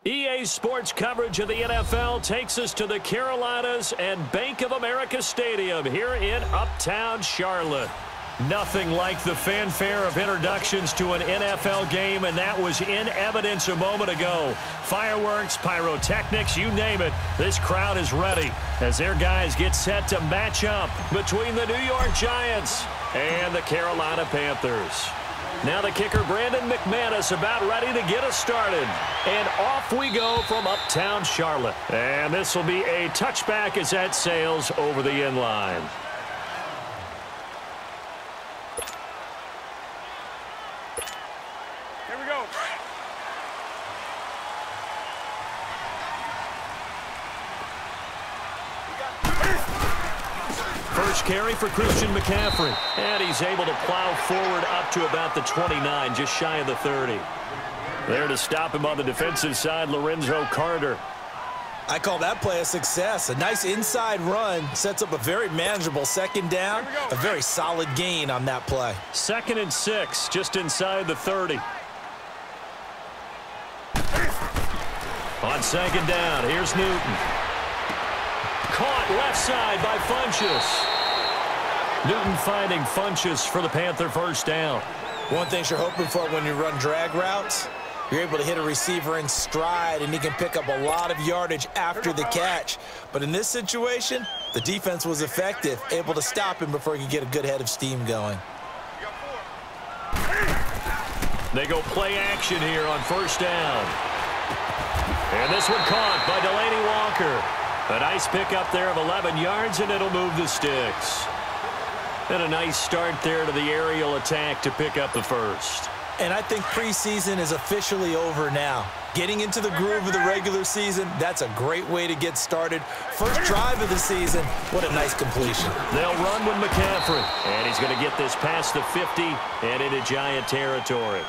EA Sports coverage of the NFL takes us to the Carolinas and Bank of America Stadium here in Uptown Charlotte. Nothing like the fanfare of introductions to an NFL game, and that was in evidence a moment ago. Fireworks, pyrotechnics, you name it. This crowd is ready as their guys get set to match up between the New York Giants and the Carolina Panthers. Now the kicker, Brandon McManus, about ready to get us started. And off we go from Uptown Charlotte. And this will be a touchback as that sails over the end line. Here we go. First carry for Christian McCaffrey. And he's able to plow forward up to about the 29, just shy of the 30. There to stop him on the defensive side, Lorenzo Carter. I call that play a success. A nice inside run sets up a very manageable second down. A very solid gain on that play. 2nd and 6, just inside the 30. On 2nd down, here's Newton. Caught left side by Funchess. Newton finding Funchess for the Panther first down. One thing you're hoping for when you run drag routes, you're able to hit a receiver in stride, and he can pick up a lot of yardage after the catch. But in this situation, the defense was effective, able to stop him before he could get a good head of steam going. They go play action here on first down. And this one caught by Delaney Walker. A nice pickup there of 11 yards, and it'll move the sticks. And a nice start there to the aerial attack to pick up the first. And I think preseason is officially over now. Getting into the groove of the regular season, that's a great way to get started. First drive of the season, what a nice completion. They'll run with McCaffrey. And he's going to get this past the 50 and into Giant territory.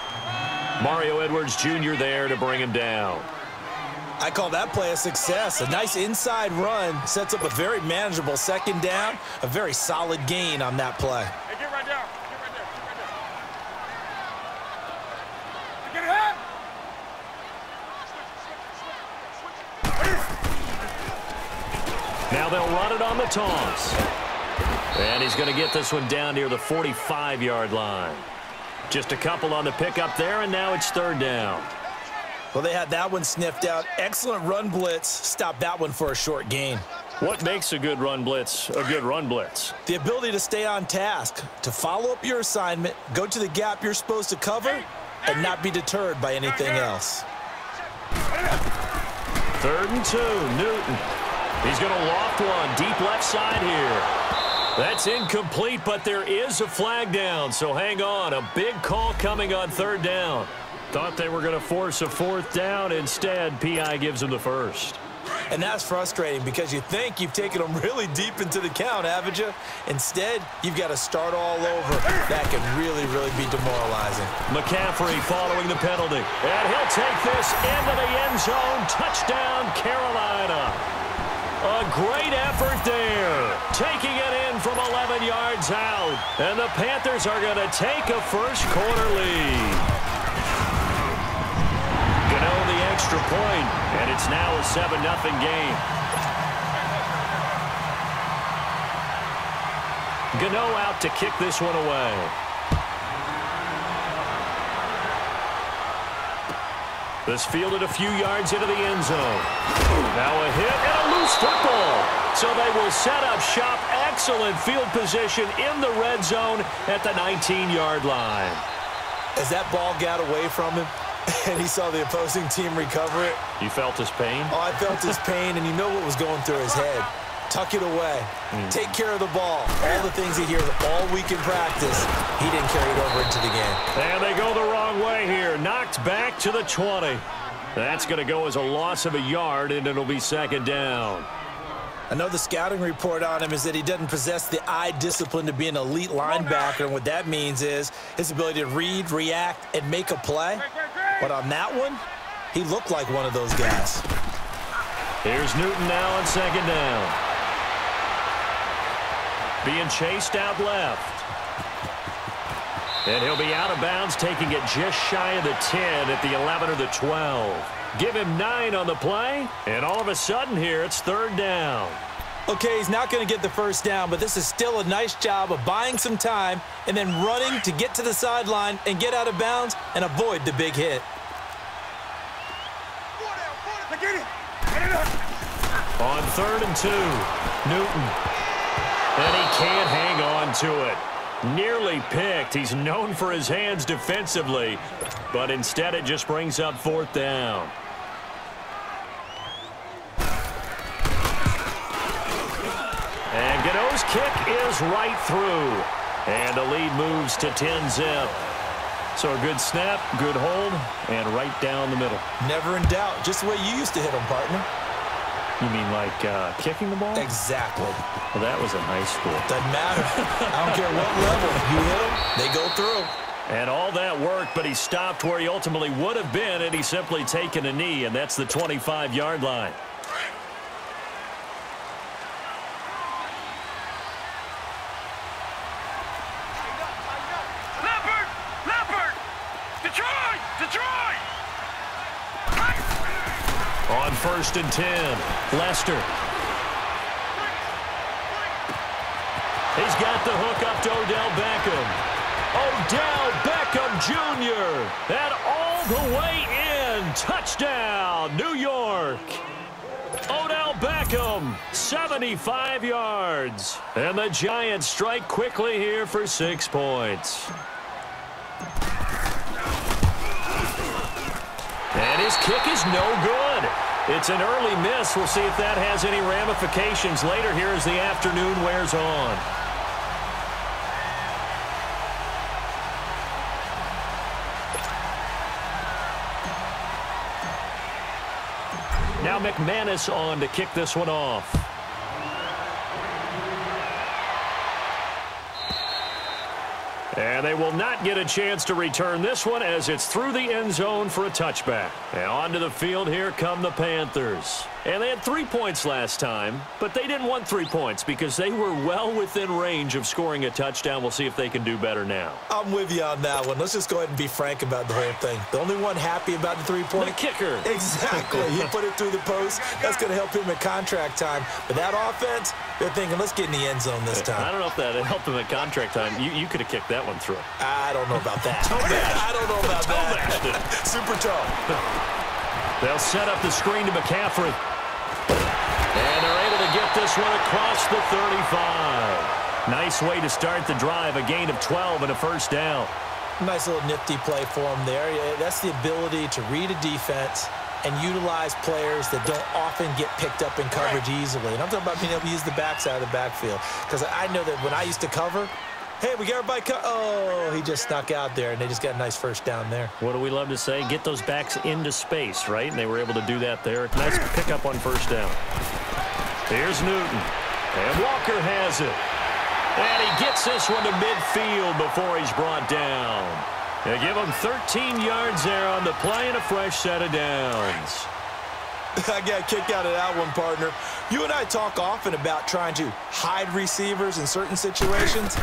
Mario Edwards Jr. there to bring him down. I call that play a success. A nice inside run sets up a very manageable second down. A very solid gain on that play. Hey, get right down. Get right there. Get right there. Get ahead. Now they'll run it on the toss. And he's going to get this one down near the 45-yard line. Just a couple on the pickup there, and now it's 3rd down. Well, they had that one sniffed out. Excellent run blitz. Stopped that one for a short gain. What makes a good run blitz a good run blitz? The ability to stay on task, to follow up your assignment, go to the gap you're supposed to cover, and not be deterred by anything else. 3rd and 2, Newton. He's going to loft one deep left side here. That's incomplete, but there is a flag down, so hang on. A big call coming on 3rd down. Thought they were going to force a 4th down. Instead, P.I. gives them the first. And that's frustrating because you think you've taken them really deep into the count, haven't you? Instead, you've got to start all over. That can really, really be demoralizing. McCaffrey following the penalty. And he'll take this into the end zone. Touchdown, Carolina. A great effort there. Taking it in from 11 yards out. And the Panthers are going to take a first-quarter lead. The extra point, and it's now a 7-0 game. Gano out to kick this one away. This fielded a few yards into the end zone. Now a hit and a loose football. So they will set up shop. Excellent field position in the red zone at the 19-yard line. As that ball got away from him, and he saw the opposing team recover it. You felt his pain? Oh, I felt his pain, and you know what was going through his head. Tuck it away. Take care of the ball. All the things he hears all week in practice, he didn't carry it over into the game. And they go the wrong way here. Knocked back to the 20. That's going to go as a loss of a yard, and it'll be 2nd down. I know the scouting report on him is that he doesn't possess the eye discipline to be an elite linebacker, and what that means is his ability to read, react, and make a play. But on that one, he looked like one of those guys. Here's Newton now on 2nd down. Being chased out left. And he'll be out of bounds, taking it just shy of the 10 at the 11 or the 12. Give him 9 on the play, and all of a sudden here it's 3rd down. Okay, he's not going to get the first down, but this is still a nice job of buying some time and then running to get to the sideline and get out of bounds and avoid the big hit. On 3rd and 2, Newton. And he can't hang on to it. Nearly picked. He's known for his hands defensively, but instead it just brings up 4th down. And Gano's kick is right through. And the lead moves to 10-zip. So a good snap, good hold, and right down the middle. Never in doubt. Just the way you used to hit them, partner. You mean like kicking the ball? Exactly. Well, that was in high school. Doesn't matter. I don't care what level. You hit them, they go through. And all that worked, but he stopped where he ultimately would have been, and he's simply taken a knee, and that's the 25-yard line. On 1st and 10, Lester. He's got the hook up to Odell Beckham. Odell Beckham Jr. And all the way in. Touchdown, New York. Odell Beckham, 75 yards. And the Giants strike quickly here for 6 points. And his kick is no good. It's an early miss. We'll see if that has any ramifications later here as the afternoon wears on. Now McManus on to kick this one off. And they will not get a chance to return this one as it's through the end zone for a touchback. And onto the field here come the Panthers. And they had 3 points last time, but they didn't want 3 points because they were well within range of scoring a touchdown. We'll see if they can do better now. I'm with you on that one. Let's just go ahead and be frank about the whole thing. The only one happy about the 3-point? The kicker. Exactly. He put it through the post. That's going to help him at contract time. But that offense, they're thinking, let's get in the end zone this time. I don't know if that helped him at contract time. You could have kicked that one through. I don't know about that. I don't know about that. Super toe. They'll set up the screen to McCaffrey. And they're able to get this one across the 35. Nice way to start the drive. A gain of 12 and a first down. Nice little nifty play for him there. That's the ability to read a defense and utilize players that don't often get picked up in coverage easily. And I'm talking about being able to use the backside of the backfield. Because I know that when I used to cover, hey, we got everybody oh, he just snuck out there, and they just got a nice first down there. What do we love to say? Get those backs into space, right? And they were able to do that there. Nice pickup on first down. Here's Newton. And Walker has it. And he gets this one to midfield before he's brought down. They give him 13 yards there on the play and a fresh set of downs. I got a kick out of that one, partner. You and I talk often about trying to hide receivers in certain situations,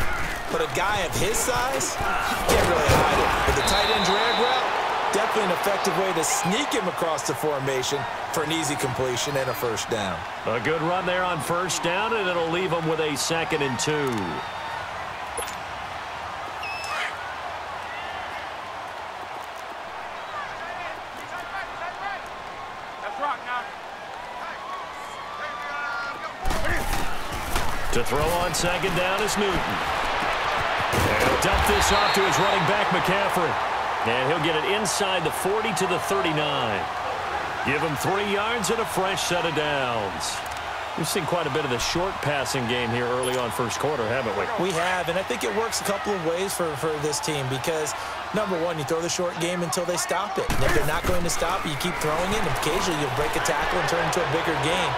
but a guy of his size can't really hide it. With the tight end drag route, definitely an effective way to sneak him across the formation for an easy completion and a first down. A good run there on first down, and it'll leave him with a 2nd and 2. To throw on 2nd down is Newton. And he'll dump this off to his running back, McCaffrey. And he'll get it inside the 40 to the 39. Give him 3 yards and a fresh set of downs. We've seen quite a bit of the short passing game here early on first quarter, haven't we? We have, and I think it works a couple of ways for this team because, number one, you throw the short game until they stop it. And if they're not going to stop it, you keep throwing it, and occasionally you'll break a tackle and turn it into a bigger game.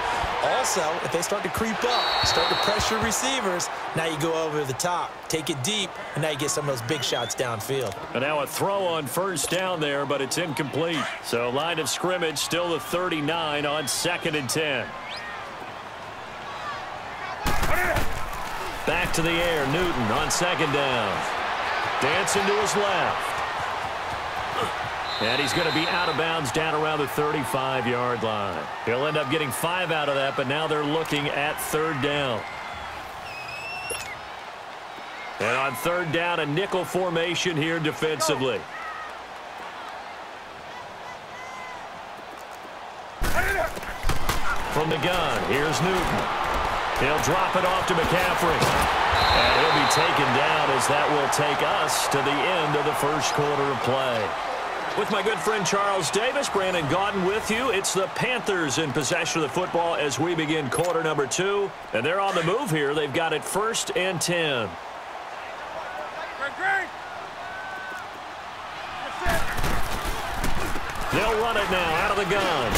Also, if they start to creep up, start to pressure receivers, now you go over the top, take it deep, and now you get some of those big shots downfield. And now a throw on first down there, but it's incomplete. So line of scrimmage still the 39 on 2nd and 10. Back to the air, Newton on 2nd down. Dancing to his left. And he's going to be out of bounds down around the 35-yard line. He'll end up getting 5 out of that, but now they're looking at third down. And on third down, a nickel formation here defensively. From the gun, here's Newton. He'll drop it off to McCaffrey. And he'll be taken down as that will take us to the end of the first quarter of play. With my good friend Charles Davis, Brandon Gaudin with you. It's the Panthers in possession of the football as we begin quarter number 2. And they're on the move here. They've got it 1st and 10. They'll run it now out of the gun.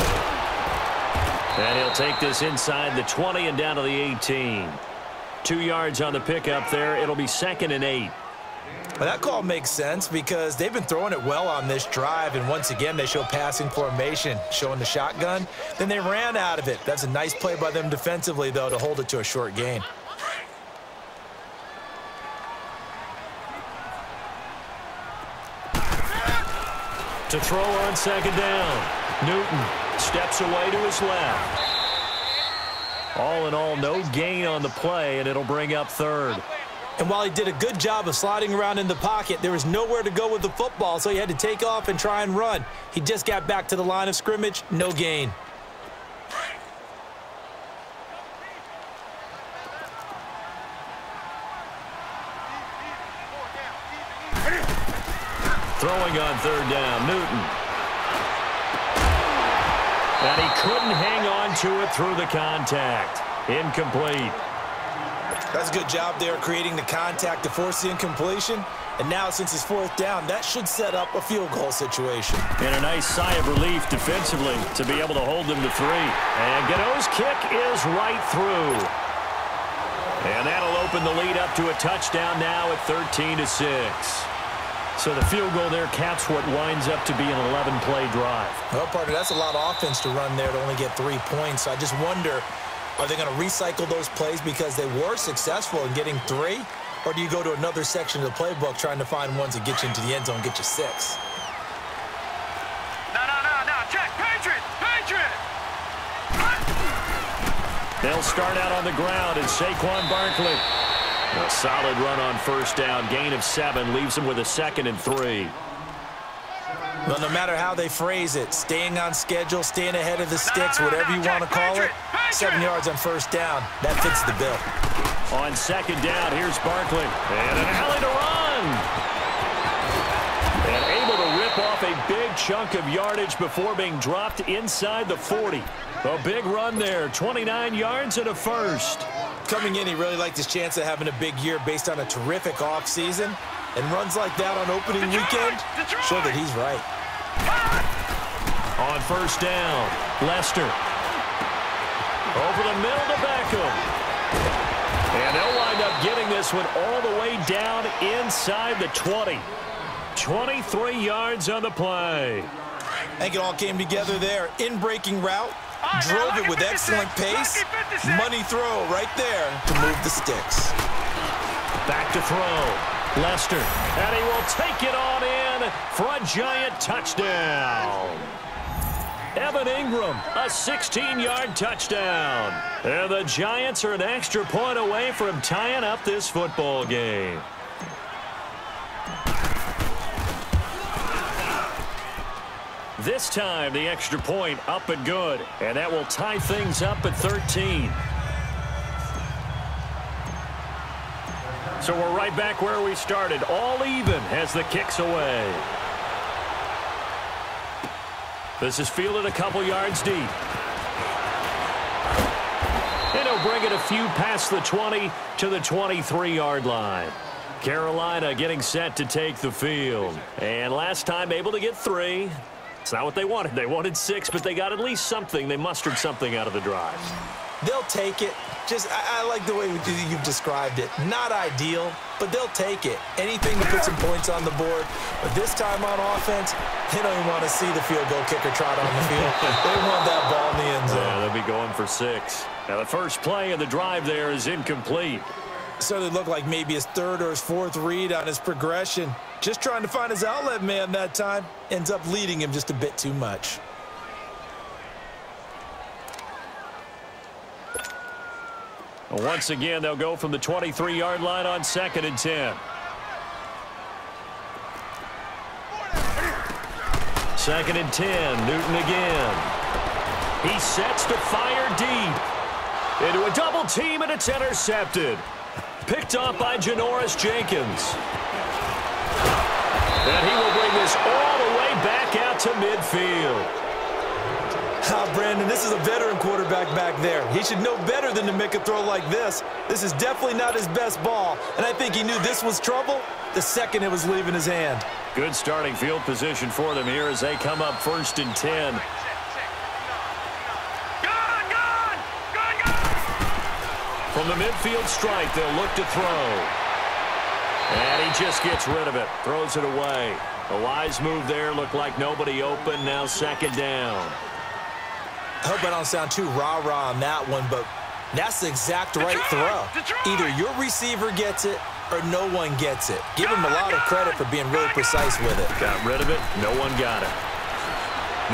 And he'll take this inside the 20 and down to the 18. 2 yards on the pickup there. It'll be 2nd and 8. Well, that call makes sense because they've been throwing it well on this drive, and once again they show passing formation, showing the shotgun. Then they ran out of it. That's a nice play by them defensively, though, to hold it to a short gain. To throw on 2nd down. Newton steps away to his left. All in all, no gain on the play, and it'll bring up 3rd. And while he did a good job of sliding around in the pocket, there was nowhere to go with the football, so he had to take off and try and run. He just got back to the line of scrimmage, no gain. Throwing on 3rd down, Newton. And he couldn't hang on to it through the contact. Incomplete. That's a good job there creating the contact to force the incompletion. And now, since it's 4th down, that should set up a field goal situation. And a nice sigh of relief defensively to be able to hold them to 3. And Gano's kick is right through. And that'll open the lead up to a touchdown now at 13-6. So the field goal there caps what winds up to be an 11-play drive. Well, partner, that's a lot of offense to run there to only get 3 points. I just wonder, are they going to recycle those plays because they were successful in getting 3? Or do you go to another section of the playbook trying to find ones that get you into the end zone and get you 6? No. Check. Patriot. They'll start out on the ground, and Saquon Barkley. A solid run on 1st down. Gain of 7 leaves him with a 2nd and 3. Well, no matter how they phrase it, staying on schedule, staying ahead of the sticks, whatever you want to call it, 7 yards on 1st down, that fits the bill. On 2nd down, here's Barkley. And an alley to run. And able to rip off a big chunk of yardage before being dropped inside the 40. A big run there, 29 yards and a 1st. Coming in, he really liked his chance of having a big year based on a terrific offseason. And runs like that on opening weekend show that he's right. On 1st down, Lester. Over the middle to Beckham. And they'll wind up getting this one all the way down inside the 20. 23 yards on the play. I think it all came together there. In-breaking route. Drove it with excellent pace. Money throw right there to move the sticks. Back to throw. Lester. And he will take it on in for a giant touchdown. Evan Ingram, a 16-yard touchdown. And the Giants are an extra point away from tying up this football game. This time, the extra point up and good. And that will tie things up at 13. So we're right back where we started. All even as the kick's away. This is fielded a couple yards deep. And he'll bring it a few past the 20 to the 23-yard line. Carolina getting set to take the field. And last time able to get 3. It's not what they wanted. They wanted 6, but they got at least something. They mustered something out of the drive. They'll take it. I like the way you've described it. Not ideal, but they'll take it. Anything to put some points on the board. But this time on offense, they don't even want to see the field goal kicker trot on the field. They want that ball in the end zone. Yeah, they'll be going for 6. Now, the first play of the drive there is incomplete. Certainly looked like maybe his third or his fourth read on his progression. Just trying to find his outlet man that time. Ends up leading him just a bit too much. Once again, they'll go from the 23-yard line on 2nd and 10. 2nd and 10, Newton again. He sets to fire deep. Into a double team, and it's intercepted. Picked off by Janoris Jenkins. And he will bring this all the way back out to midfield. Brandon, this is a veteran quarterback back there. He should know better than to make a throw like this. This is definitely not his best ball, and I think he knew this was trouble the second it was leaving his hand. Good starting field position for them here as they come up 1st and 10. From the midfield strike, they'll look to throw. And he just gets rid of it, throws it away. A wise move there, looked like nobody open, now 2nd down. I hope I don't sound too rah-rah on that one, but that's the exact right throw. Either your receiver gets it or no one gets it. Give him a lot of credit for being really precise with it. Got rid of it, no one got it.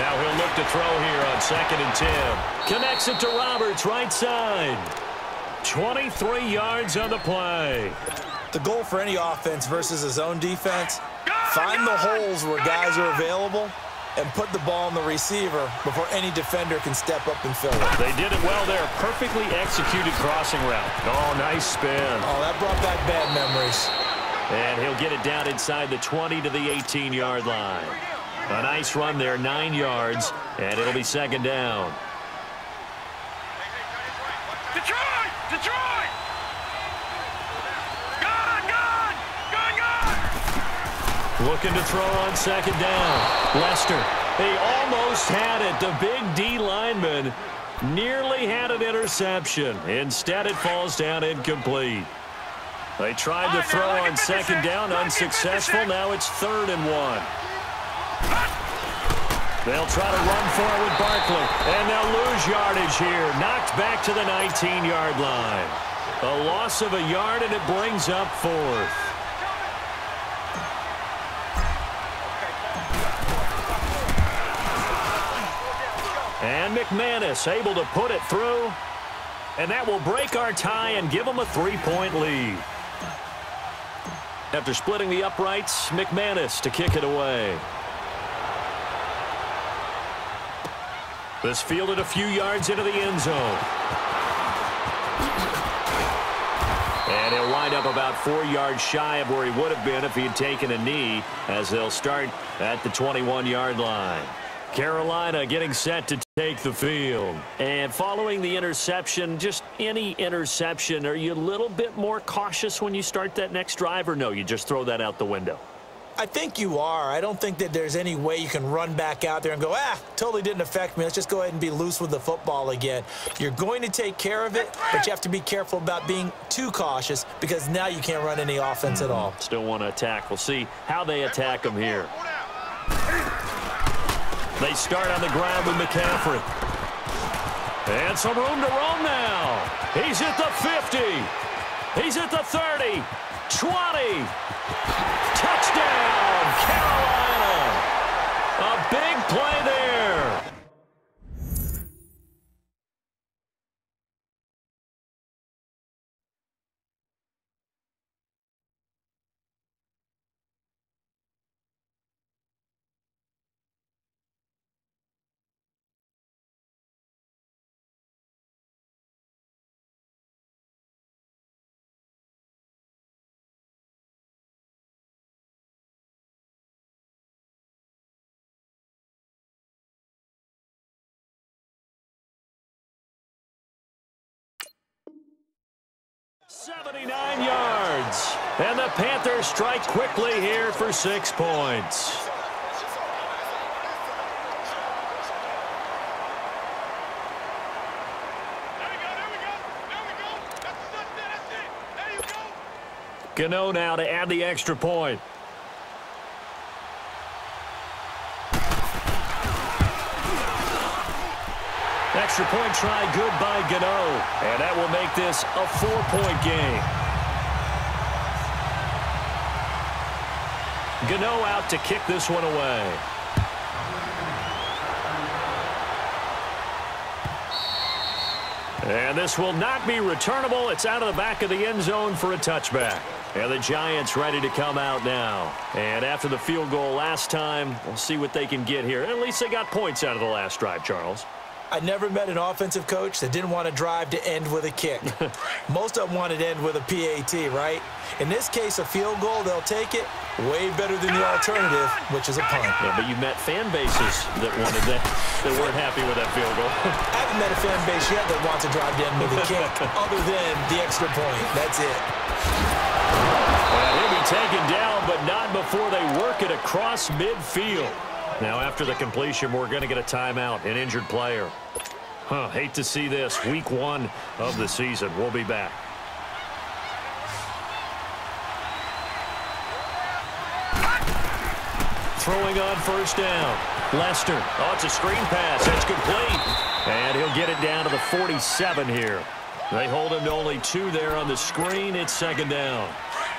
Now he'll look to throw here on 2nd and 10. Connects it to Roberts, right side. 23 yards on the play. The goal for any offense versus his own defense, find the holes where guys are available and put the ball on the receiver before any defender can step up and fill it. They did it well there. Perfectly executed crossing route. Oh, nice spin. Oh, that brought back bad memories. And he'll get it down inside the 20 to the 18-yard line. A nice run there, 9 yards, and it'll be 2nd down. Detroit! Detroit! Looking to throw on 2nd down. Lester, they almost had it. The big D lineman nearly had an interception. Instead, it falls down incomplete. They tried to throw on 2nd down, unsuccessful. Now it's 3rd and 1. They'll try to run for it with Barkley, and they'll lose yardage here. Knocked back to the 19-yard line. A loss of a yard, and it brings up 4th. And McManus able to put it through. And that will break our tie and give them a 3-point lead. After splitting the uprights, McManus to kick it away. This fielded a few yards into the end zone. And he'll wind up about 4 yards shy of where he would have been if he had taken a knee, as they'll start at the 21-yard line. Carolina getting set to take the field. And following the interception, just any interception, are you a little bit more cautious when you start that next drive, or no, you just throw that out the window? I think you are. I don't think that there's any way you can run back out there and go, totally didn't affect me. Let's just go ahead and be loose with the football again. You're going to take care of it, but you have to be careful about being too cautious because now you can't run any offense at all. Still want to attack. We'll see how they attack them here. They start on the ground with McCaffrey. And some room to roam now. He's at the 50. He's at the 30. 20. Touchdown, Carolina. A big play there. "79 yards. And the Panthers strike quickly here for 6 points. Gano now to add the extra point. Extra point try good by Gano. And that will make this a 4-point game. Gano out to kick this one away. And this will not be returnable. It's out of the back of the end zone for a touchback. And the Giants ready to come out now. And after the field goal last time, we'll see what they can get here. At least they got points out of the last drive, Charles. I never met an offensive coach that didn't want to drive to end with a kick. Most of them wanted to end with a PAT, right? In this case, a field goal, they'll take it. Way better than the alternative, which is a punt. Yeah, but you met fan bases that wanted that weren't happy with that field goal. I haven't met a fan base yet that wants to drive to end with a kick, other than the extra point. That's it. Well, he'll be taken down, but not before they work it across midfield. Now, after the completion, we're going to get a timeout, an injured player. Hate to see this. Week 1 of the season. We'll be back. Throwing on first down. Lester. Oh, it's a screen pass. It's complete. And he'll get it down to the 47 here. They hold him to only 2 there on the screen. It's second down.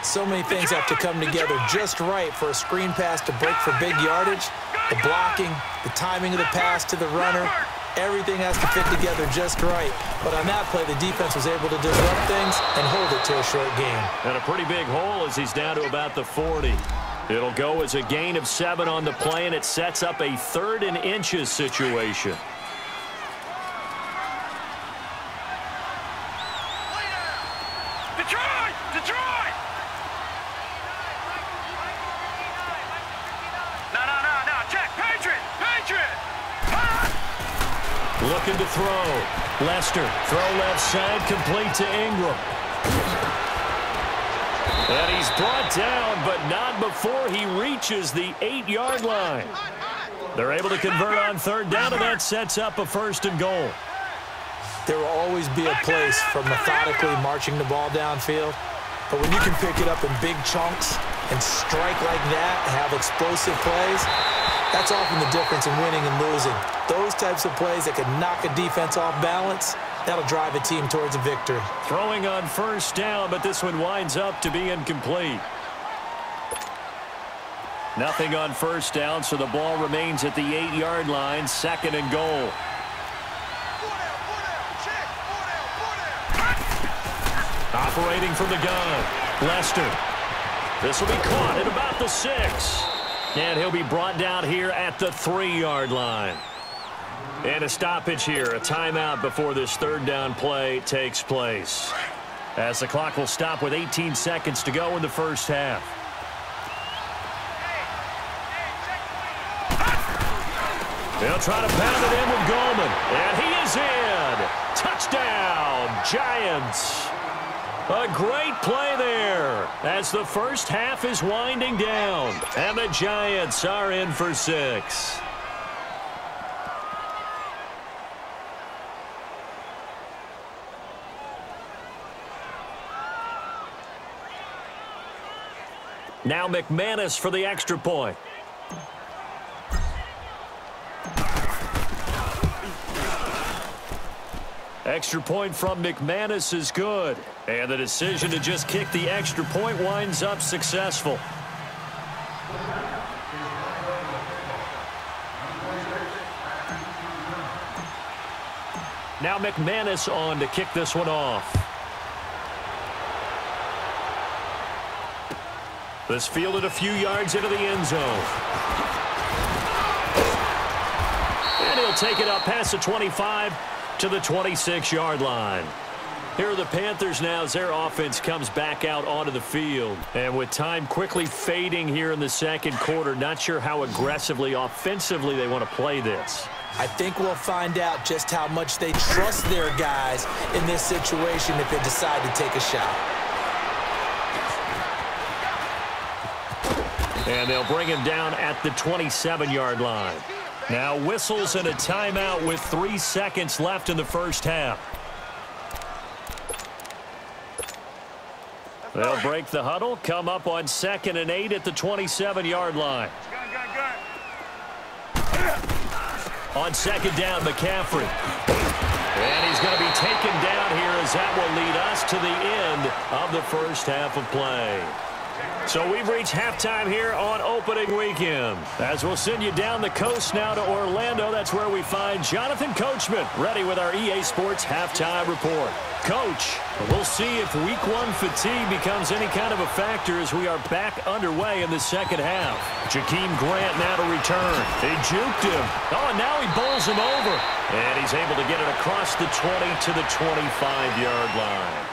So many things have to come together just right for a screen pass to break for big yardage. The blocking, the timing of the pass to the runner, everything has to fit together just right. But on that play, the defense was able to disrupt things and hold it to a short gain. And a pretty big hole as he's down to about the 40. It'll go as a gain of 7 on the play, and it sets up a 3rd and inches situation. Looking to throw. Lester, throw left side, complete to Ingram. And he's brought down, but not before he reaches the 8-yard line. They're able to convert on 3rd down, and that sets up a 1st and goal. There will always be a place for methodically marching the ball downfield. But when you can pick it up in big chunks and strike like that, have explosive plays, that's often the difference in winning and losing. Those types of plays that can knock a defense off balance, that'll drive a team towards a victory. Throwing on first down, but this one winds up to be incomplete. Nothing on first down, so the ball remains at the 8-yard line, 2nd and goal. Operating from the gun, Lester. This will be caught at about the 6. And he'll be brought down here at the 3-yard line. And a stoppage here, a timeout before this 3rd down play takes place. As the clock will stop with 18 seconds to go in the first half. They'll try to pound it in with Goldman. And he is in. Touchdown, Giants. A great play there as the first half is winding down. And the Giants are in for 6. Now McManus for the extra point. Extra point from McManus is good. And the decision to just kick the extra point winds up successful. Now McManus on to kick this one off. This fielded a few yards into the end zone. And he'll take it up past the 25 to the 26-yard line. Here are the Panthers now as their offense comes back out onto the field. And with time quickly fading here in the second quarter, not sure how aggressively, offensively they want to play this. I think we'll find out just how much they trust their guys in this situation if they decide to take a shot. And they'll bring him down at the 27-yard line. Now whistles and a timeout with 3 seconds left in the first half. They'll break the huddle, come up on 2nd and 8 at the 27-yard line. On 2nd down, McCaffrey. And he's going to be taken down here as that will lead us to the end of the first half of play. So we've reached halftime here on opening weekend. As we'll send you down the coast now to Orlando, that's where we find Jonathan Coachman ready with our EA Sports halftime report. Coach, we'll see if week one fatigue becomes any kind of a factor as we are back underway in the second half. Jakeem Grant now to return. He juked him. Oh, and now he bowls him over. And he's able to get it across the 20 to the 25-yard line.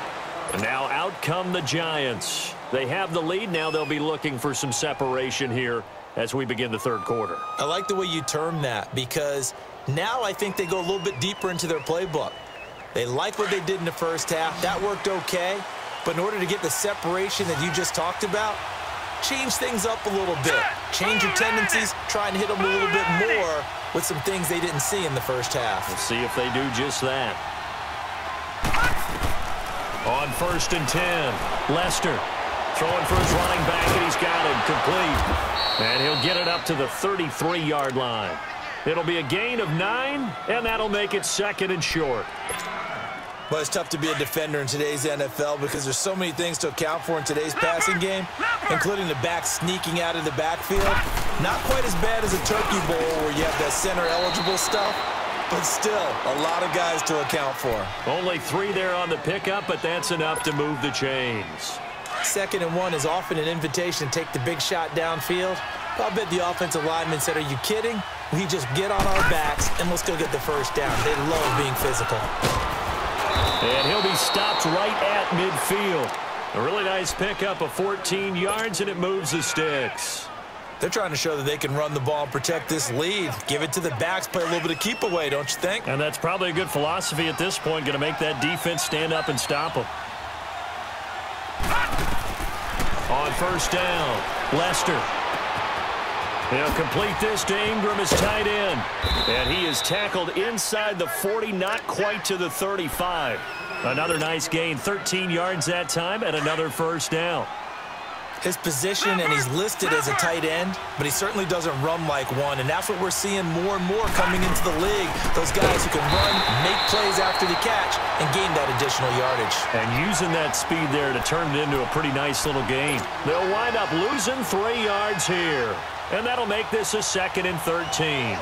And now out come the Giants. They have the lead. Now they'll be looking for some separation here as we begin the third quarter. I like the way you term that because now I think they go a little bit deeper into their playbook. They like what they did in the first half. That worked okay. But in order to get the separation that you just talked about, change things up a little bit. Change your tendencies. Try and hit them a little bit more with some things they didn't see in the first half. We'll see if they do just that. On 1st and 10, Lester throwing for his running back, and he's got it complete. And he'll get it up to the 33-yard line. It'll be a gain of 9, and that'll make it 2nd and short. Well, it's tough to be a defender in today's NFL because there's so many things to account for in today's passing game, including the back sneaking out of the backfield. Not quite as bad as a Turkey Bowl where you have that center-eligible stuff, but still a lot of guys to account for. Only 3 there on the pickup, but that's enough to move the chains. 2nd and 1 is often an invitation to take the big shot downfield. I'll bet the offensive lineman said, "Are you kidding? We just get on our backs and let's go get the first down." They love being physical. And he'll be stopped right at midfield. A really nice pickup of 14 yards, and it moves the sticks. They're trying to show that they can run the ball and protect this lead. Give it to the backs, play a little bit of keep away, don't you think? And that's probably a good philosophy at this point, going to make that defense stand up and stop them. On 1st down, Lester. He'll complete this to Ingram, his tight end. And he is tackled inside the 40, not quite to the 35. Another nice gain, 13 yards that time, and another 1st down. His position, and he's listed as a tight end, but he certainly doesn't run like one, and that's what we're seeing more and more coming into the league. Those guys who can run, make plays after the catch, and gain that additional yardage. And using that speed there to turn it into a pretty nice little gain. They'll wind up losing 3 yards here. And that'll make this a 2nd and 13.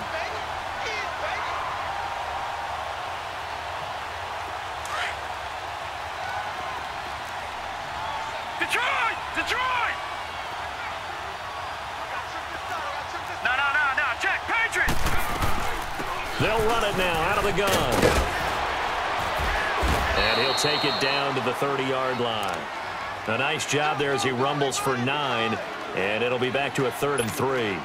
Detroit! Detroit! No, Jack, Patriots! They'll run it now out of the gun. And he'll take it down to the 30-yard line. A nice job there as he rumbles for 9. And it'll be back to a 3rd and 3.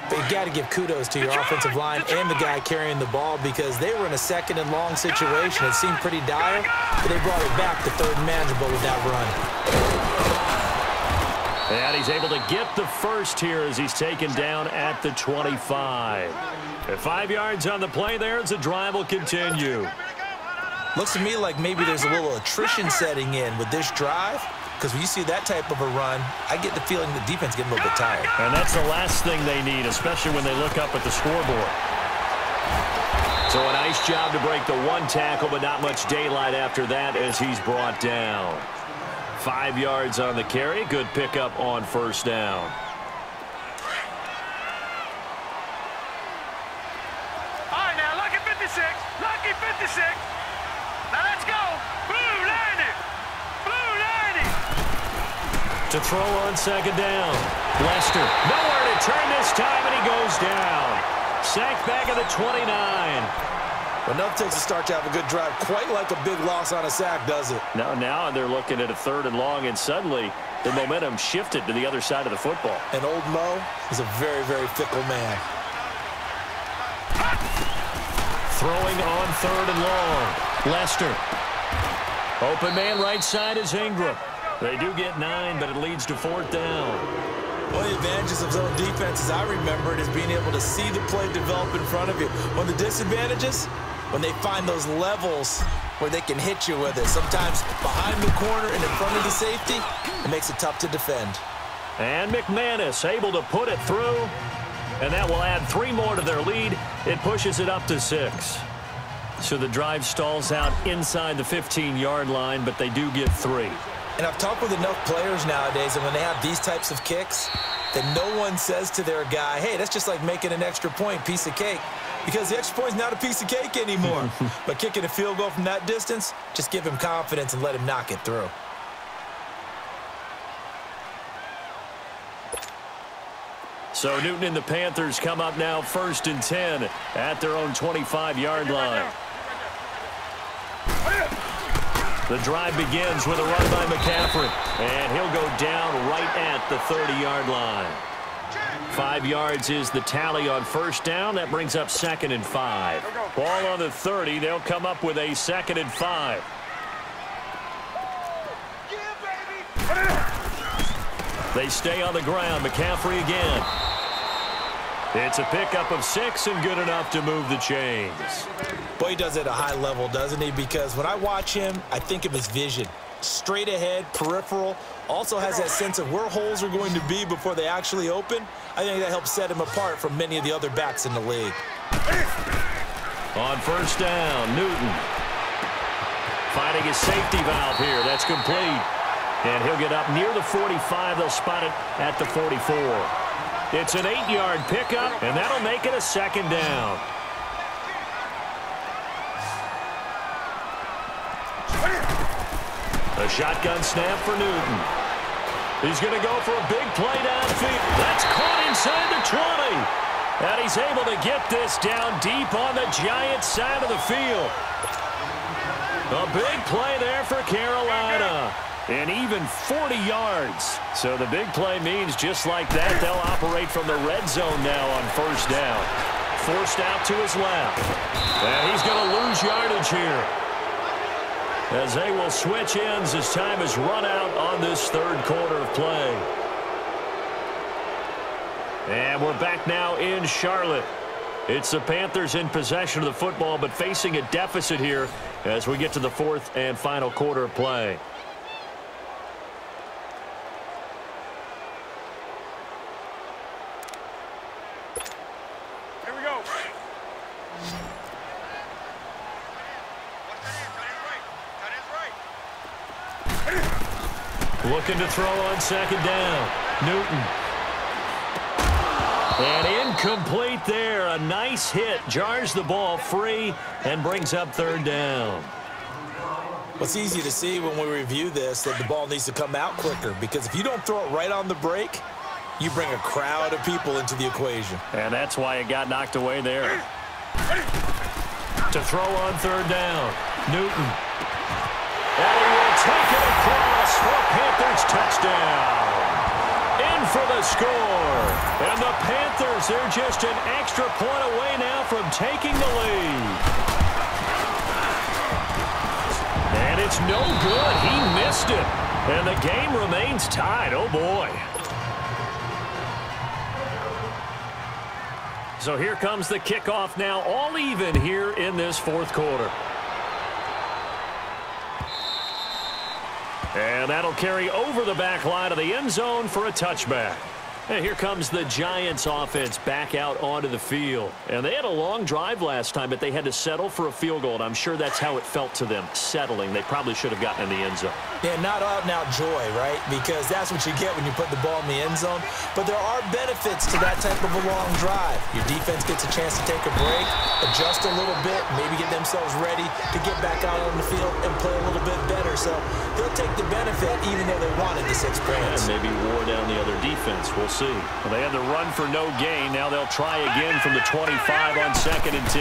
But you got to give kudos to your offensive line and the guy carrying the ball because they were in a 2nd and long situation. It seemed pretty dire, but they brought it back to 3rd and manageable with that run. And he's able to get the first here as he's taken down at the 25. At 5 yards on the play there as the drive will continue. Looks to me like maybe there's a little attrition setting in with this drive. Because when you see that type of a run, I get the feeling the defense getting a little bit tired. And that's the last thing they need, especially when they look up at the scoreboard. So a nice job to break the 1 tackle, but not much daylight after that as he's brought down. 5 yards on the carry. Good pickup on 1st down. All right, now, lucky 56. Lucky 56. Now, let's go. Blue 90. Blue 90. To throw on 2nd down. Lester, nowhere to turn this time, and he goes down. Sacked back at the 29. Enough takes to start to have a good drive. Quite like a big loss on a sack, does it? Now they're looking at a 3rd and long, and suddenly the momentum shifted to the other side of the football. And old Mo is a very, very fickle man. Throwing on 3rd and long. Lester. Open man right side is Ingram. They do get 9, but it leads to 4th down. One of the advantages of zone defense, as I remember it, is being able to see the play develop in front of you. One of the disadvantages, when they find those levels where they can hit you with it. Sometimes behind the corner and in front of the safety, it makes it tough to defend. And McManus able to put it through, and that will add 3 more to their lead. It pushes it up to 6. So the drive stalls out inside the 15-yard line, but they do get 3. And I've talked with enough players nowadays, and when they have these types of kicks, that no one says to their guy, hey, that's just like making an extra point, piece of cake. Because the extra point's not a piece of cake anymore. But kicking a field goal from that distance, just give him confidence and let him knock it through. So Newton and the Panthers come up now 1st and 10 at their own 25-yard line. The drive begins with a run by McCaffrey, and he'll go down right at the 30-yard line. 5 yards is the tally on 1st down. That brings up 2nd and 5. Ball on the 30. They'll come up with a 2nd and 5. They stay on the ground. McCaffrey again. It's a pickup of 6 and good enough to move the chains. Boy, he does it at a high level, doesn't he? Because when I watch him, I think of his vision. Straight ahead, peripheral, also has that sense of where holes are going to be before they actually open. I think that helps set him apart from many of the other backs in the league. On 1st down, Newton finding his safety valve here. That's complete. And he'll get up near the 45. They'll spot it at the 44. It's an 8-yard pickup, and that'll make it a 2nd down. A shotgun snap for Newton. He's going to go for a big play downfield. That's caught inside the 20. And he's able to get this down deep on the Giants side of the field. A big play there for Carolina. And even 40 yards. So the big play means just like that, they'll operate from the red zone now on 1st down. Forced out to his left. And he's going to lose yardage here, as they will switch ends as time is run out on this 3rd quarter of play. And we're back now in Charlotte. It's the Panthers in possession of the football, but facing a deficit here as we get to the 4th and final quarter of play. Here we go. Looking to throw on 2nd down. Newton. And incomplete there. A nice hit. Jars the ball free and brings up 3rd down. Well, it's easy to see when we review this that the ball needs to come out quicker, because if you don't throw it right on the break, you bring a crowd of people into the equation. And that's why it got knocked away there. To throw on 3rd down. Newton. And he will take it across for a Panthers touchdown. In for the score. And the Panthers, they're just an extra point away now from taking the lead. And it's no good. He missed it. And the game remains tied. Oh, boy. So here comes the kickoff now, all even here in this 4th quarter. And that'll carry over the back line of the end zone for a touchback. And here comes the Giants offense back out onto the field. And they had a long drive last time, but they had to settle for a field goal. And I'm sure that's how it felt to them, settling. They probably should have gotten in the end zone. Yeah, not out and out joy, right? Because that's what you get when you put the ball in the end zone. But there are benefits to that type of a long drive. Your defense gets a chance to take a break, adjust a little bit, maybe get themselves ready to get back out on the field and play a little bit better. So they'll take the benefit even though they wanted the 6 points. And maybe wore down the other defense. We'll see. Well, they had the run for no gain. Now they'll try again from the 25 on 2nd and 10.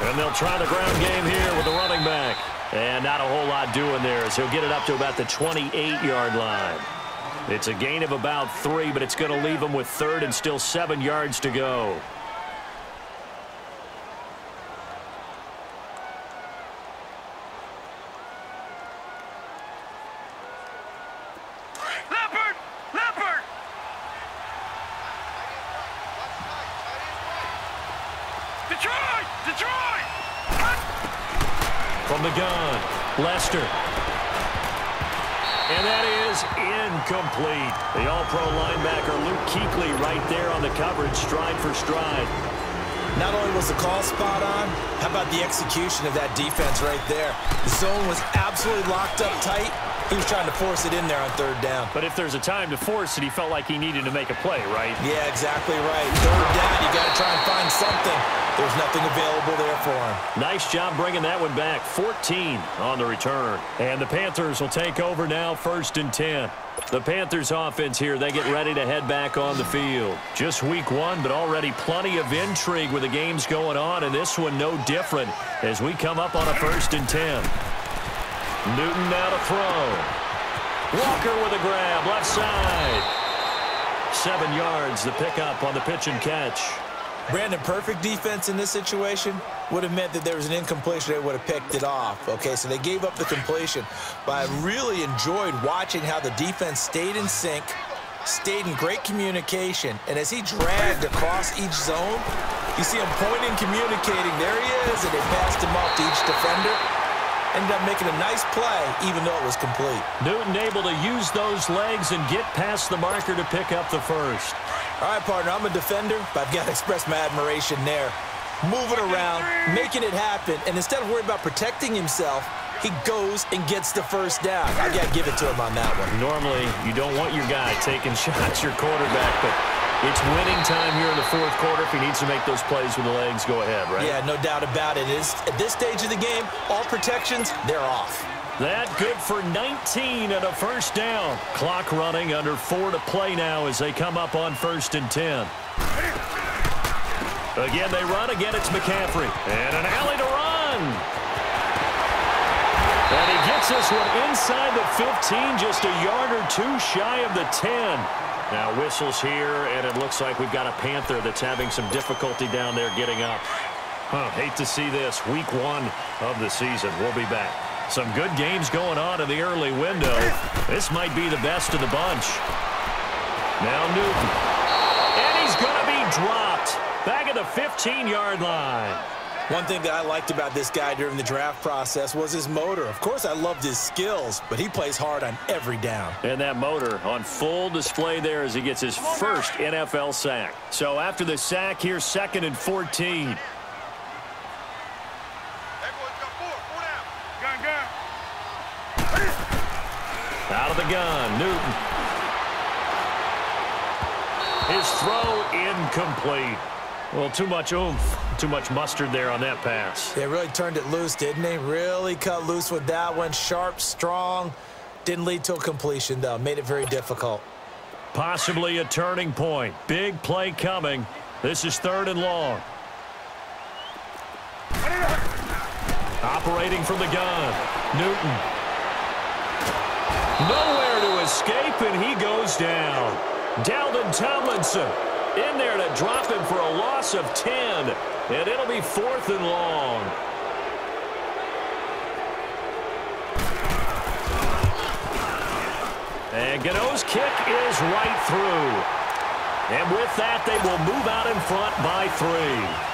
And they'll try the ground game here with the running back. And not a whole lot doing there, as he'll get it up to about the 28-yard line. It's a gain of about 3, but it's going to leave them with 3rd and still 7 yards to go. Detroit! From the gun, Lester. And that is incomplete. The all-pro linebacker Luke Kuechly right there on the coverage, stride for stride. Not only was the call spot on, how about the execution of that defense right there? The zone was absolutely locked up tight. He was trying to force it in there on third down. But if there's a time to force it, he felt like he needed to make a play, right? Yeah, exactly right. Third down, you got to try and find something. There's nothing available there for him. Nice job bringing that one back. 14 on the return. And the Panthers will take over now, 1st and 10. The Panthers offense here, they get ready to head back on the field. Just week 1, but already plenty of intrigue with the games going on, and this one no different as we come up on a 1st and 10. Newton now to throw. Walker with a grab, left side. 7 yards, the pickup on the pitch and catch. Brandon, perfect defense in this situation would have meant that there was an incompletion. They would have picked it off. Okay, so they gave up the completion. But I really enjoyed watching how the defense stayed in sync, stayed in great communication, and as he dragged across each zone, you see him pointing, communicating. There he is, and they passed him off to each defender. Ended up making a nice play, even though it was complete. Newton able to use those legs and get past the marker to pick up the first. All right, partner, I'm a defender, but I've got to express my admiration there. Moving around, making it happen, and instead of worrying about protecting himself, he goes and gets the first down. I got to give it to him on that one. Normally, you don't want your guy taking shots, your quarterback, but it's winning time here in the 4th quarter. If he needs to make those plays with the legs, go ahead, right? Yeah, no doubt about it. At this stage of the game, all protections, they're off. That good for 19 and a first down. Clock running, under 4 to play now as they come up on 1st and 10. Again, they run. Again, it's McCaffrey. And an alley to run. And he gets this one inside the 15, just a yard or 2 shy of the 10. Now whistles here, and it looks like we've got a Panther that's having some difficulty down there getting up. Hate to see this. Week 1 of the season. We'll be back. Some good games going on in the early window. This might be the best of the bunch. Now Newton. And he's going to be dropped. Back at the 15-yard line. One thing that I liked about this guy during the draft process was his motor. Of course, I loved his skills, but he plays hard on every down. And that motor on full display there as he gets his first NFL sack. So after the sack, here's 2nd and 14. Out of the gun, Newton. His throw incomplete. Well, too much oomph, too much mustard there on that pass. They really turned it loose, didn't they? Really cut loose with that one. Sharp, strong. Didn't lead to a completion, though. Made it very difficult. Possibly a turning point. Big play coming. This is 3rd and long. Operating from the gun. Newton. Nowhere to escape, and he goes down. Dalvin Tomlinson in there to drop him for a loss of 10, and it'll be 4th and long. And Gano's kick is right through. And with that, they will move out in front by 3.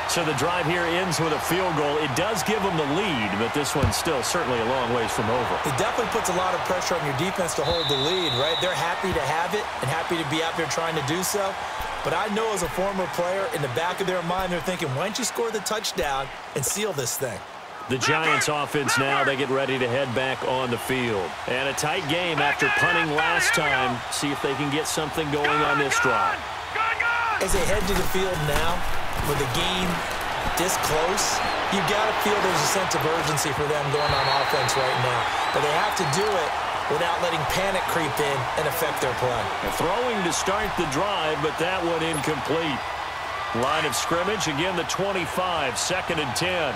So the drive here ends with a field goal. It does give them the lead, but this one's still certainly a long ways from over. It definitely puts a lot of pressure on your defense to hold the lead, right? They're happy to have it and happy to be out there trying to do so. But I know as a former player, in the back of their mind, they're thinking, why don't you score the touchdown and seal this thing? The Giants offense now, they get ready to head back on the field. And a tight game after punting last time. See if they can get something going on this drive. As they head to the field now, with the game this close, you got to feel there's a sense of urgency for them going on offense right now. But they have to do it without letting panic creep in and affect their play. And throwing to start the drive, but that one incomplete. Line of scrimmage, again the 25, 2nd and 10.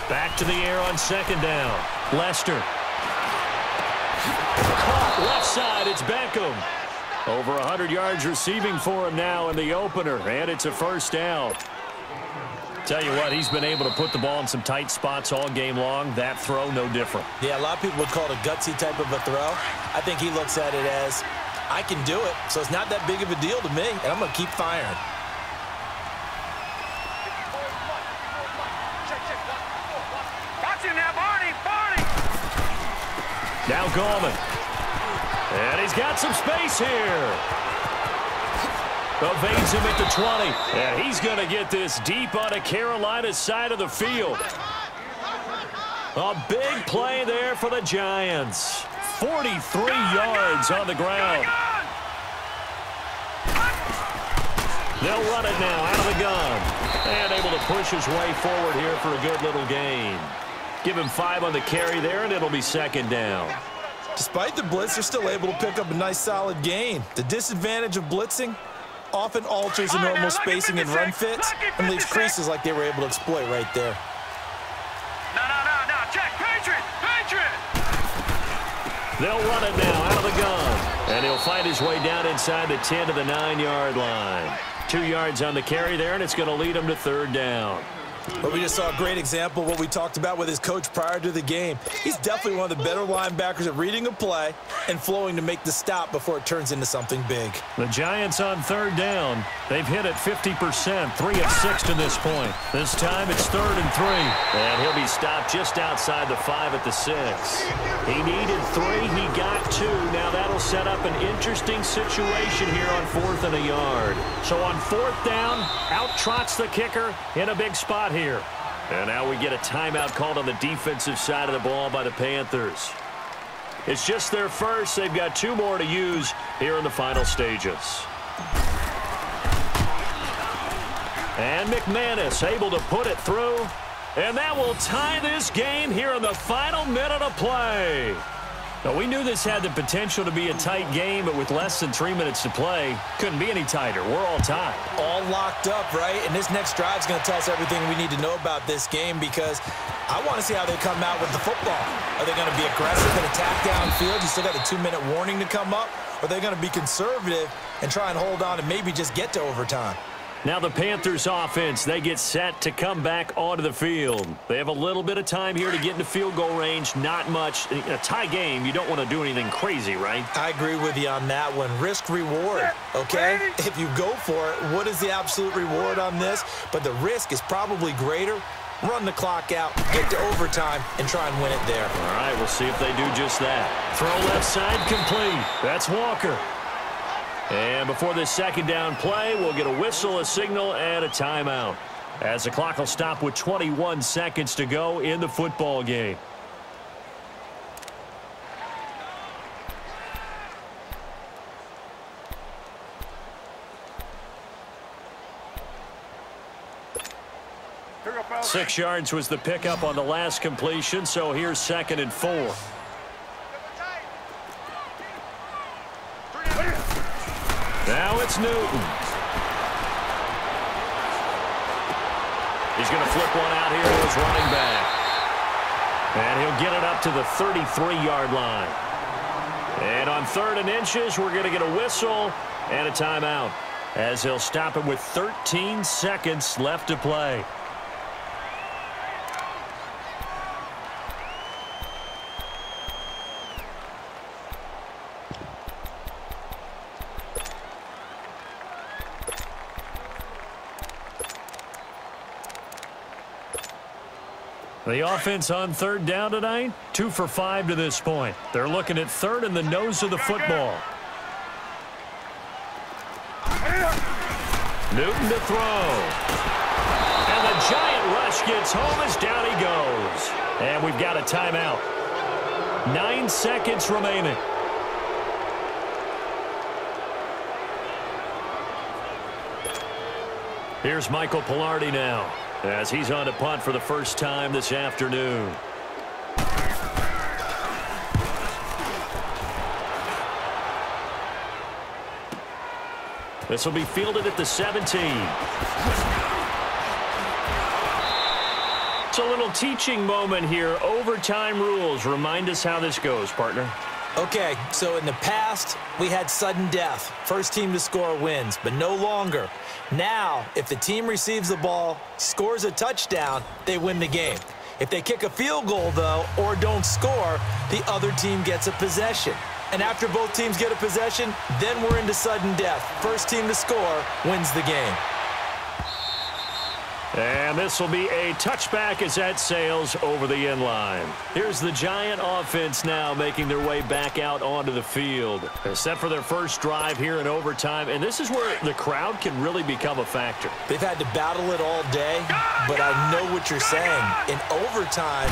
Back to the air on 2nd down. Lester. Caught left side, it's Beckham. Over 100 yards receiving for him now in the opener, and it's a first down. Tell you what, he's been able to put the ball in some tight spots all game long. That throw, no different. Yeah, a lot of people would call it a gutsy type of a throw. I think he looks at it as, I can do it, so it's not that big of a deal to me, and I'm going to keep firing. Watch him now, Barney! Now Gallman. And he's got some space here. Evades him at the 20. And he's going to get this deep on Carolina's side of the field. A big play there for the Giants. 43 yards on the ground. They'll run it now out of the gun. And able to push his way forward here for a good little gain. Give him 5 on the carry there, and it'll be second down. Despite the blitz, they're still able to pick up a nice solid gain. The disadvantage of blitzing often alters the normal spacing and run fits and leaves creases like they were able to exploit right there. No, check, Patriot! They'll run it now out of the gun. And he'll find his way down inside the 10 to the 9-yard line. 2 yards on the carry there, and it's going to lead him to third down. But we just saw a great example of what we talked about with his coach prior to the game. He's definitely one of the better linebackers at reading a play and flowing to make the stop before it turns into something big. The Giants on third down. They've hit it 50%, 3 of 6 to this point. This time it's 3rd and 3. And he'll be stopped just outside the 5 at the 6. He needed 3. He got 2. Now that'll set up an interesting situation here on 4th and a yard. So on 4th down, out trots the kicker in a big spot here. And now we get a timeout called on the defensive side of the ball by the Panthers. It's just their first. They've got 2 more to use here in the final stages. And McManus able to put it through. And that will tie this game here in the final minute of play. Now, we knew this had the potential to be a tight game, but with less than 3 minutes to play, couldn't be any tighter. We're all tied. All locked up, right? And this next drive is going to tell us everything we need to know about this game because I want to see how they come out with the football. Are they going to be aggressive and attack downfield? You still got a 2-minute warning to come up? Or are they going to be conservative and try and hold on and maybe just get to overtime? Now the Panthers offense, they get set to come back onto the field. They have a little bit of time here to get into field goal range, not much. In a tie game, you don't want to do anything crazy, right? I agree with you on that one. Risk reward, okay? If you go for it, what is the absolute reward on this? But the risk is probably greater. Run the clock out, get to overtime, and try and win it there. All right, we'll see if they do just that. Throw left side complete. That's Walker. And before this second down play, we'll get a whistle, a signal, and a timeout. As the clock will stop with 21 seconds to go in the football game. Go, 6 yards was the pickup on the last completion, so here's 2nd and 4. Now it's Newton. He's going to flip one out here to his running back. And he'll get it up to the 33-yard line. And on 3rd and inches, we're going to get a whistle and a timeout as he'll stop it with 13 seconds left to play. The offense on 3rd down tonight, 2 for 5 to this point. They're looking at 3rd and the nose of the football. Newton to throw. And the giant rush gets home as down he goes. And we've got a timeout. 9 seconds remaining. Here's Michael Pilardi now, as he's on to punt for the first time this afternoon. This will be fielded at the 17. It's a little teaching moment here. Overtime rules. Remind us how this goes, partner. Okay, so in the past, we had sudden death. First team to score wins, but no longer. Now, if the team receives the ball, scores a touchdown, they win the game. If they kick a field goal, though, or don't score, the other team gets a possession. And after both teams get a possession, then we're into sudden death. First team to score wins the game. And this will be a touchback as that sails over the end line. Here's the Giant offense now making their way back out onto the field. They're set for their first drive here in overtime, and this is where the crowd can really become a factor. They've had to battle it all day, but I know what you're saying. In overtime,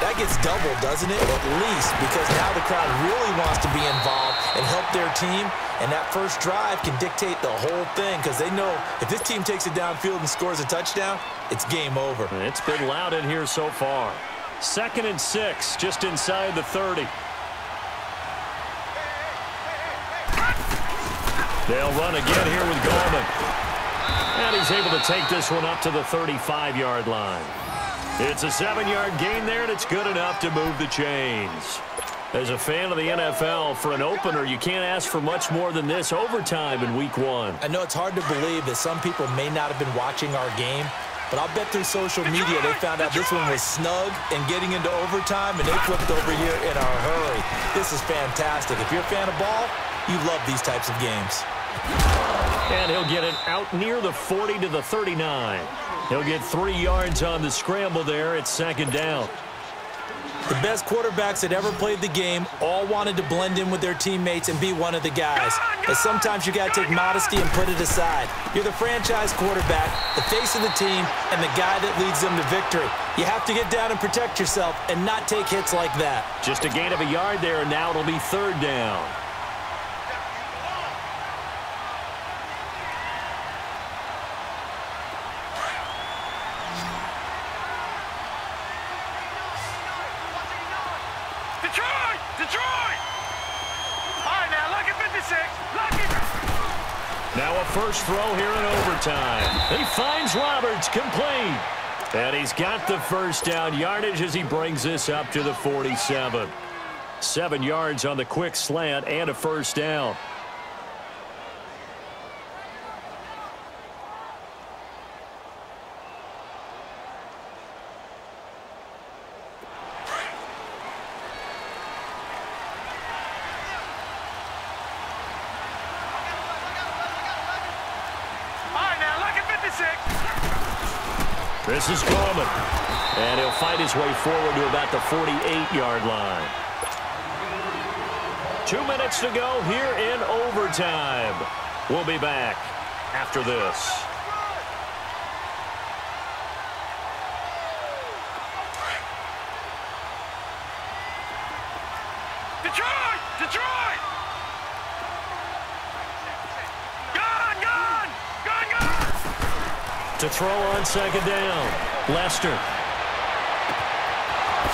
that gets doubled, doesn't it? At least, because now the crowd really wants to be involved and help their team. And that first drive can dictate the whole thing because they know if this team takes it downfield and scores a touchdown, it's game over. It's been loud in here so far. 2nd and 6, just inside the 30. They'll run again here with Gallman. And he's able to take this one up to the 35-yard line. It's a 7-yard gain there, and it's good enough to move the chains. As a fan of the NFL, for an opener, you can't ask for much more than this overtime in Week 1. I know it's hard to believe that some people may not have been watching our game, but I'll bet through social media they found out this one was snug and getting into overtime, and they flipped over here in a hurry. This is fantastic. If you're a fan of ball, you love these types of games. And he'll get it out near the 40 to the 39. He'll get 3 yards on the scramble there. It's 2nd down. The best quarterbacks that ever played the game all wanted to blend in with their teammates and be one of the guys. But sometimes you got to take modesty and put it aside. You're the franchise quarterback, the face of the team, and the guy that leads them to victory. You have to get down and protect yourself and not take hits like that. Just a gain of a yard there, and now it'll be 3rd down. Detroit! All right, now, lucky 56. Lucky. Now a first throw here in overtime. He finds Roberts complete. And he's got the first down yardage as he brings this up to the 47. 7 yards on the quick slant and a first down. This is Gallman. And he'll fight his way forward to about the 48-yard line. 2 minutes to go here in overtime. We'll be back after this. Detroit! Detroit! To throw on 2nd down. Lester.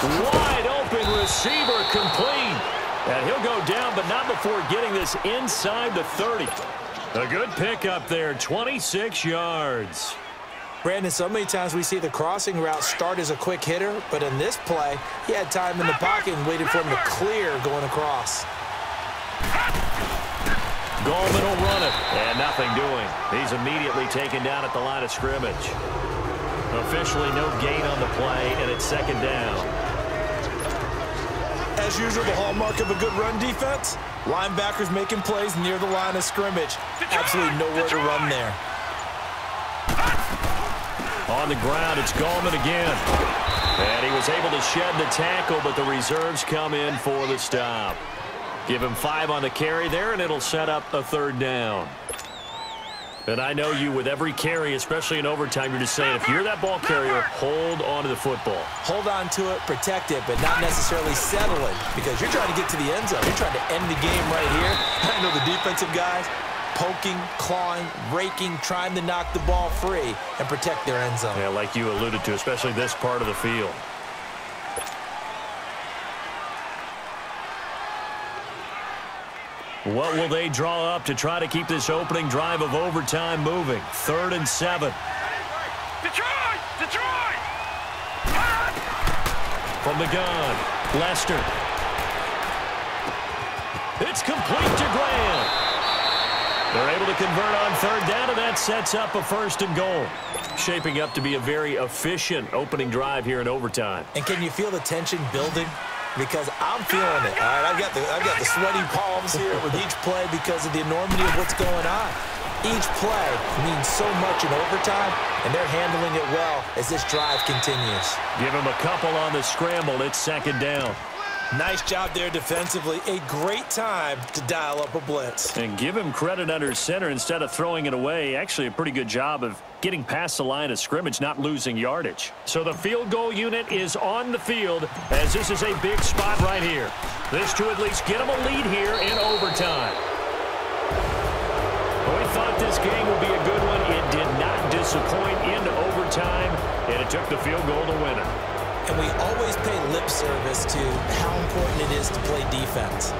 Wide open receiver complete. And he'll go down, but not before getting this inside the 30. A good pickup there, 26 yards. Brandon, so many times we see the crossing route start as a quick hitter, but in this play, he had time in the pocket and waited for him to clear going across. Gallman will run it, and nothing doing. He's immediately taken down at the line of scrimmage. Officially no gain on the play, and it's 2nd down. As usual, the hallmark of a good run defense, linebackers making plays near the line of scrimmage. Absolutely nowhere to run there. On the ground, it's Gallman again. And he was able to shed the tackle, but the reserves come in for the stop. Give him 5 on the carry there, and it'll set up a 3rd down. And I know you, with every carry, especially in overtime, you're just saying, if you're that ball carrier, hold on to the football. Hold on to it, protect it, but not necessarily settle it, because you're trying to get to the end zone. You're trying to end the game right here. I know the defensive guys poking, clawing, raking, trying to knock the ball free and protect their end zone. Yeah, like you alluded to, especially this part of the field. What will they draw up to try to keep this opening drive of overtime moving? 3rd and 7. Detroit! Detroit! From the gun, Lester. It's complete to Graham. They're able to convert on 3rd down, and that sets up a 1st and goal. Shaping up to be a very efficient opening drive here in overtime. And can you feel the tension building? Because I'm feeling it. All right, I've got the sweaty palms here with each play because of the enormity of what's going on. Each play means so much in overtime, and they're handling it well as this drive continues. Give him a couple on the scramble. It's second down. Nice job there defensively. A great time to dial up a blitz. And give him credit under center instead of throwing it away. Actually, a pretty good job of getting past the line of scrimmage, not losing yardage. So the field goal unit is on the field as this is a big spot right here. This to at least get them a lead here in overtime. We thought this game would be a good one. It did not disappoint into overtime, and it took the field goal to win it. And we always pay lip service to how important it is to play defense.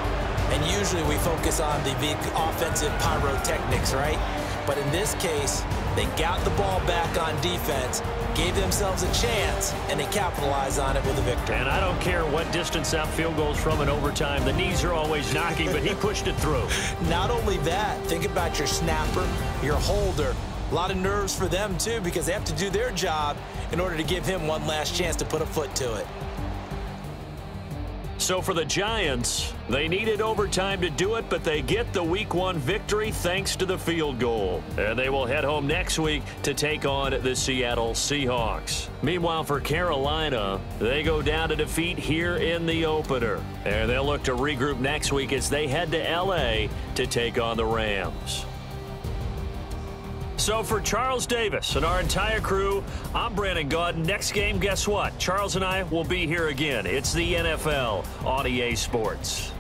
And usually we focus on the big offensive pyrotechnics, right? But in this case, they got the ball back on defense, gave themselves a chance, and they capitalized on it with a victory. And I don't care what distance out field goals from in overtime. The knees are always knocking, but he pushed it through. Not only that, think about your snapper, your holder. A lot of nerves for them, too, because they have to do their job in order to give him one last chance to put a foot to it. So for the Giants, they needed overtime to do it, but they get the Week 1 victory thanks to the field goal. And they will head home next week to take on the Seattle Seahawks. Meanwhile, for Carolina, they go down to defeat here in the opener. And they'll look to regroup next week as they head to L.A. to take on the Rams. So for Charles Davis and our entire crew, I'm Brandon Gaudin. Next game, guess what? Charles and I will be here again. It's the NFL on EA Sports.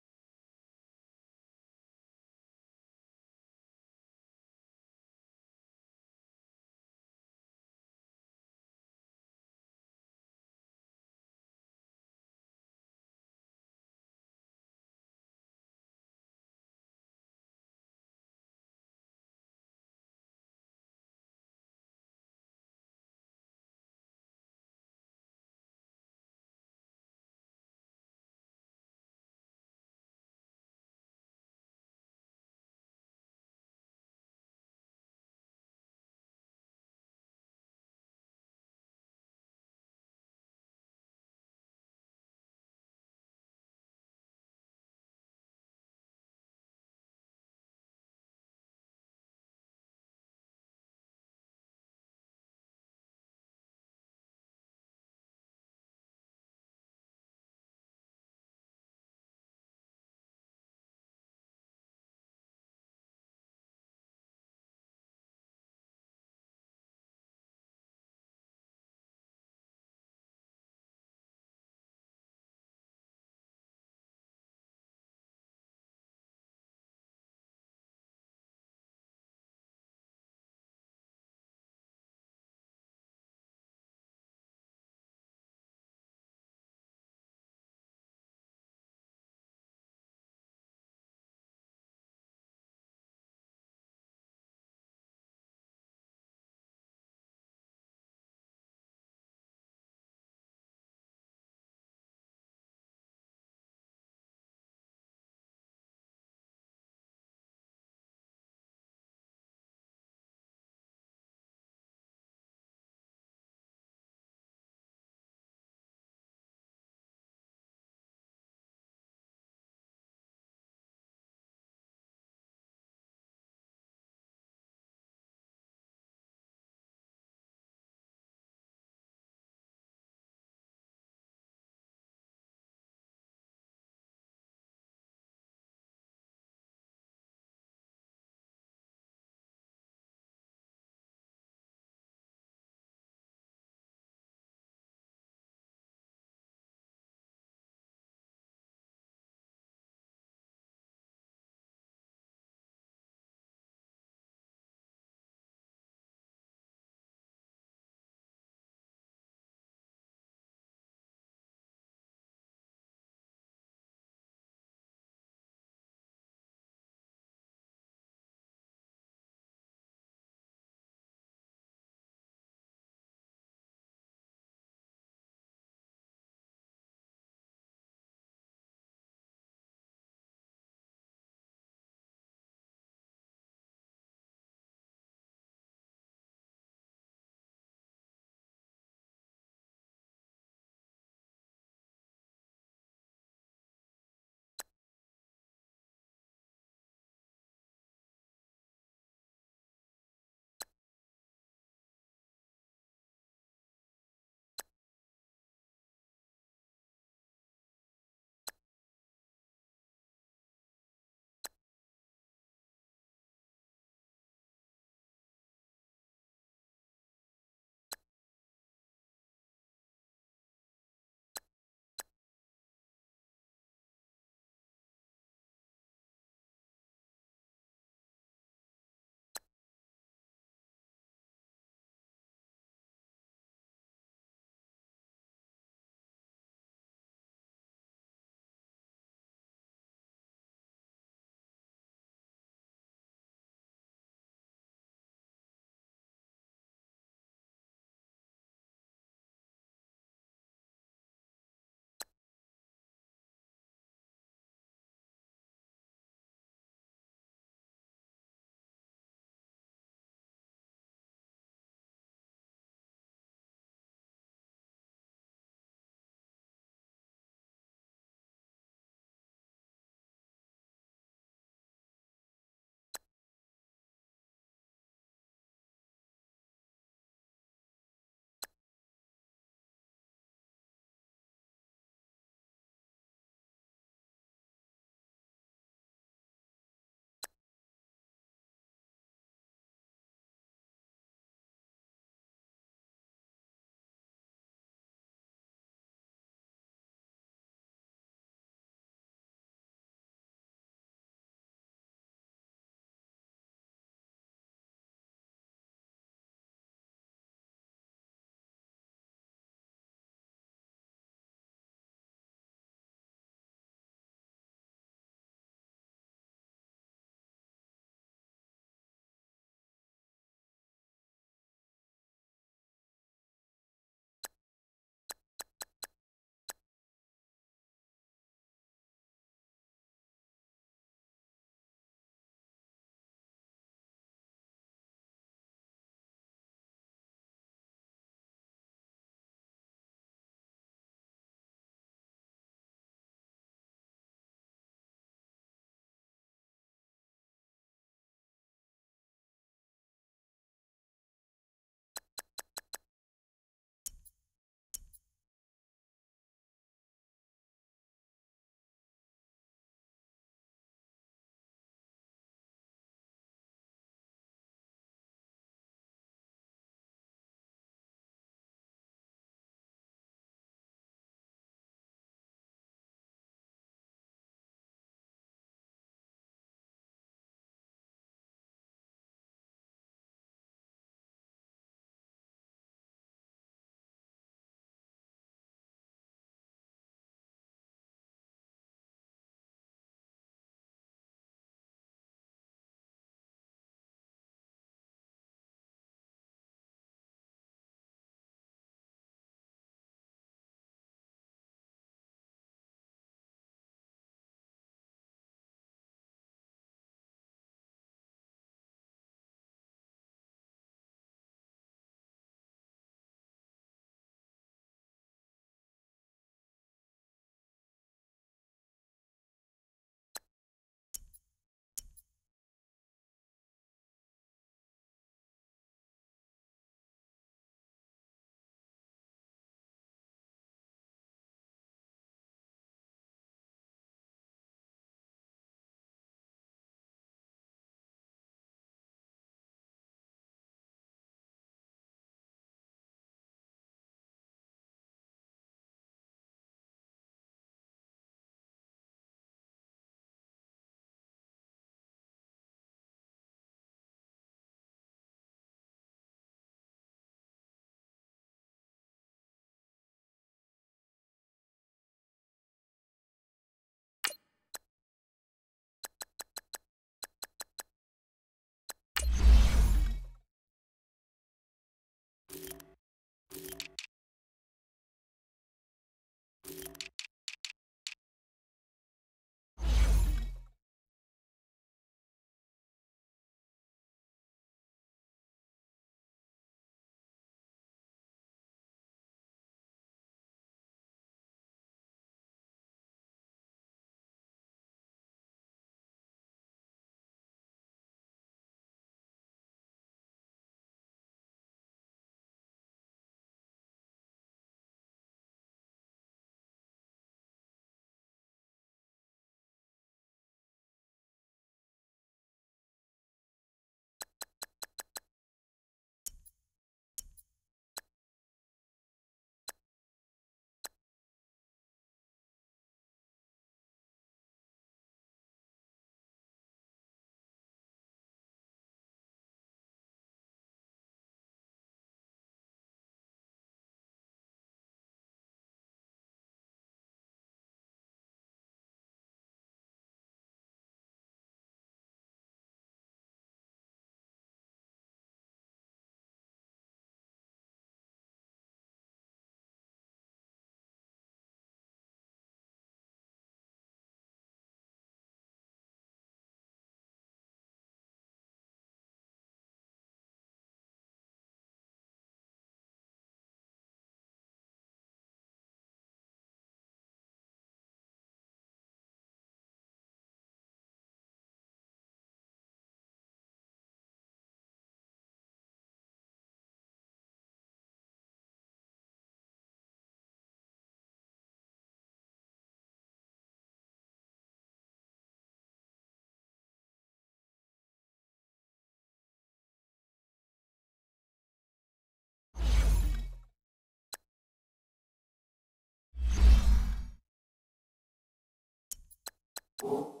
you